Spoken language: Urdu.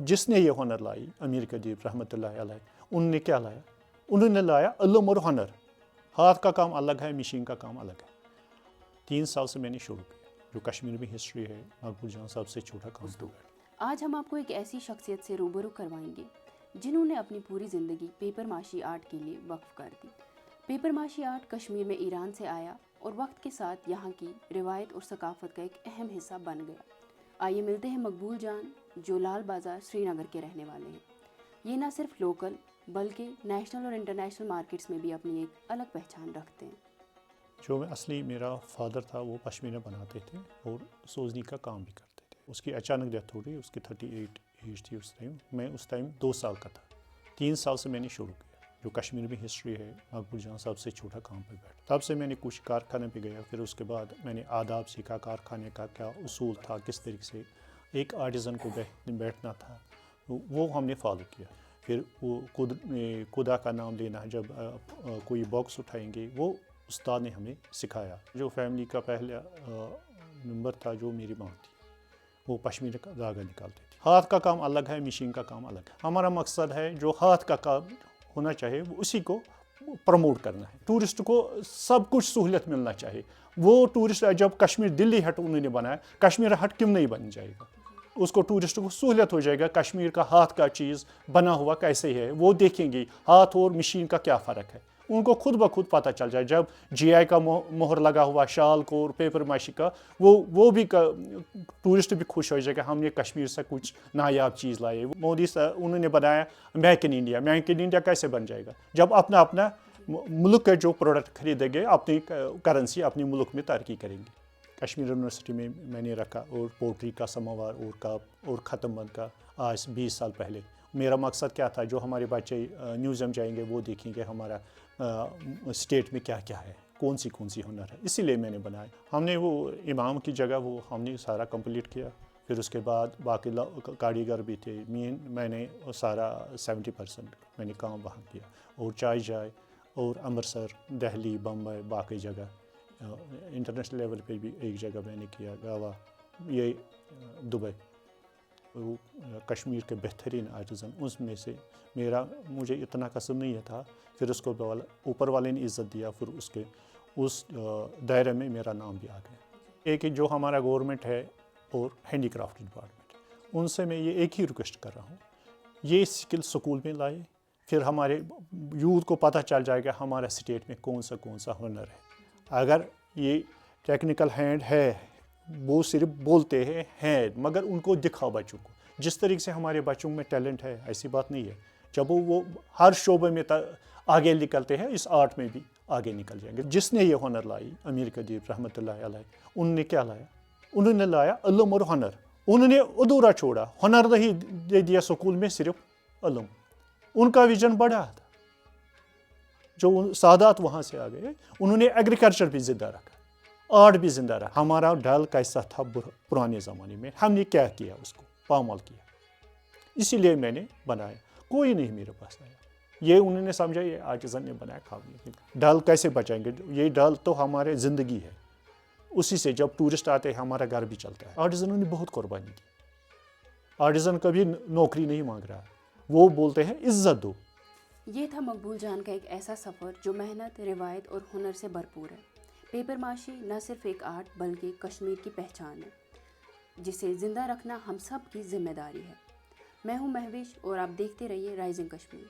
جس نے یہ ہنر لائی امیر قدیر رحمۃ اللہ علیہ، انہوں نے کیا لایا؟ انہوں نے لایا علم اور ہنر۔ ہاتھ کا کام الگ ہے، مشین کا کام الگ ہے۔ 3 سال سے میں نے شروع کیا، جو کشمیر میں ہسٹری ہے مقبول جان صاحب سے چھوٹا کام ہوا ہے۔ آج ہم آپ کو ایک ایسی شخصیت سے روبرو کروائیں گے جنہوں نے اپنی پوری زندگی پیپر ماشی آرٹ کے لیے وقف کر دی۔ پیپر ماشی آرٹ کشمیر میں ایران سے آیا اور وقت کے ساتھ یہاں کی روایت اور ثقافت کا ایک اہم حصہ بن گیا۔ آئیے ملتے ہیں مقبول جان، جو لال بازار سری نگر کے رہنے والے ہیں۔ یہ نہ صرف لوکل بلکہ نیشنل اور انٹرنیشنل مارکیٹس میں بھی اپنی ایک الگ پہچان رکھتے ہیں۔ جو اصلی میرا فادر تھا وہ پشمینہ بناتے تھے اور سوزنی کا کام بھی کرتے تھے۔ اس کی اچانک ڈیتھ ہو گئی، اس کی 38 ایج تھی اس ٹائم۔ میں اس ٹائم 2 سال کا تھا۔ 3 سال سے میں نے شروع کیا، جو کشمیر میں ہسٹری ہے مقبول جان صاحب سے چھوٹا کام پہ بیٹھا۔ تب سے میں نے کچھ کارخانے پہ گیا، پھر اس کے بعد میں نے آداب سیکھا، کارخانے کا کیا اصول تھا، کس طریقے سے ایک آرٹیزن کو بیٹھنا تھا، وہ ہم نے فالو کیا۔ پھر وہ خدا کا نام لینا، جب کوئی باکس اٹھائیں گے، وہ استاد نے ہمیں سکھایا۔ جو فیملی کا پہلا ممبر تھا، جو میری ماں تھی، وہ پشمینہ کا دھاگا نکالتے تھے۔ ہاتھ کا کام الگ ہے، مشین کا کام الگ ہے۔ ہمارا مقصد ہے جو ہاتھ کا کام ہونا چاہیے اسی کو پروموٹ کرنا ہے۔ ٹورسٹ کو سب کچھ سہولت ملنا چاہیے۔ وہ ٹورسٹ جب کشمیر دلی ہٹ انہوں نے بنایا، کشمیر ہٹ کیوں نہیں بن جائے گا؟ اس کو ٹورسٹ کو سہولت ہو جائے گا، کشمیر کا ہاتھ کا چیز بنا ہوا کیسے ہے، وہ دیکھیں گے ہاتھ اور مشین کا کیا فرق ہے۔ ان کو خود بخود پتہ چل جائے۔ جب جی آئی کا مہر لگا ہوا شال کو اور پیپر ماشی کا، وہ بھی ٹورسٹ بھی خوش ہو جائے گا، ہم نے کشمیر سے کچھ نایاب چیز لائے۔ مودی انہوں نے بنایا make in India. Make in India کیسے بن جائے گا؟ جب اپنا ملک کا جو پروڈکٹ خریدیں گے، اپنی کرنسی اپنی ملک میں ترقی کریں گے۔ کشمیر یونیورسٹی میں نے رکھا، اور پوٹری کا سماوار اور کپ اور ختم بند کا آج 20 سال پہلے۔ میرا مقصد کیا تھا؟ جو ہمارے بچے میوزیم جائیں گے وہ دیکھیں گے ہمارا اسٹیٹ میں کیا کیا ہے، کون سی ہنر ہے، اسی لیے میں نے بنایا۔ ہم نے وہ امام کی جگہ وہ ہم نے سارا کمپلیٹ کیا۔ پھر اس کے بعد باقی کاریگر بھی تھے، میں نے سارا 70% میں نے کام وہاں کیا۔ اور جائے اور امرتسر، دہلی، بمبئی، باقی جگہ انٹرنیشنل لیول پہ بھی ایک جگہ میں نے کیا، گوا، یہ دبئی۔ وہ کشمیر کے بہترین آرٹیزن، اس میں سے مجھے اتنا قصب نہیں تھا، پھر اس کو اوپر والے نے عزت دیا، پھر اس دائرے میں میرا نام بھی آ گیا۔ ایک جو ہمارا گورنمنٹ ہے اور ہینڈی کرافٹ ڈپارٹمنٹ، ان سے میں یہ ایک ہی ریکویسٹ کر رہا ہوں، یہ اسکل سکول میں لائے، پھر ہمارے یوتھ کو پتہ چل جائے گا ہمارا اسٹیٹ میں کون سا ہنر ہے۔ اگر یہ ٹیکنیکل ہینڈ ہے، وہ صرف بولتے ہیں مگر ان کو دکھاؤ بچوں کو۔ جس طریقے سے ہمارے بچوں میں ٹیلنٹ ہے، ایسی بات نہیں ہے، جب وہ ہر شعبے میں آگے نکلتے ہیں، اس آرٹ میں بھی آگے نکل جائیں گے۔ جس نے یہ ہنر لائی امیر قدیر رحمۃ اللہ علیہ، انہوں نے کیا لایا؟ انہوں نے لایا علم اور ہنر۔ انہوں نے ادھورا چھوڑا، ہنر نہیں دے دیا سکول میں، صرف علم۔ ان کا ویژن بڑا تھا، جو سادات وہاں سے آ گئے، انہوں نے ایگریکلچر بھی زندہ رکھا، آرٹ بھی زندہ رہا۔ ہمارا ڈل کیسا تھا پرانے زمانے میں، ہم نے کیا کیا؟ اس کو پامال کیا، اسی لیے میں نے بنایا۔ کوئی نہیں میرے پاس آیا، یہ انہوں نے سمجھا یہ آرٹیزن نے بنایا، کھا ڈل کیسے بچائیں گے؟ یہ ڈل تو ہمارے زندگی ہے، اسی سے جب ٹورسٹ آتے ہیں ہمارا گھر بھی چلتا ہے۔ آرٹیزنوں نے بہت قربانی کی۔ آرٹیزن کبھی نوکری نہیں مانگ رہا، وہ بولتے ہیں عزت دو۔ یہ تھا مقبول جان کا ایک ایسا سفر جو محنت، روایت اور ہنر سے بھرپور ہے۔ پیپر ماشی نہ صرف ایک آرٹ بلکہ کشمیر کی پہچان ہے، جسے زندہ رکھنا ہم سب کی ذمہ داری ہے۔ میں ہوں مہوش اور آپ دیکھتے رہیے رائزنگ کشمیر۔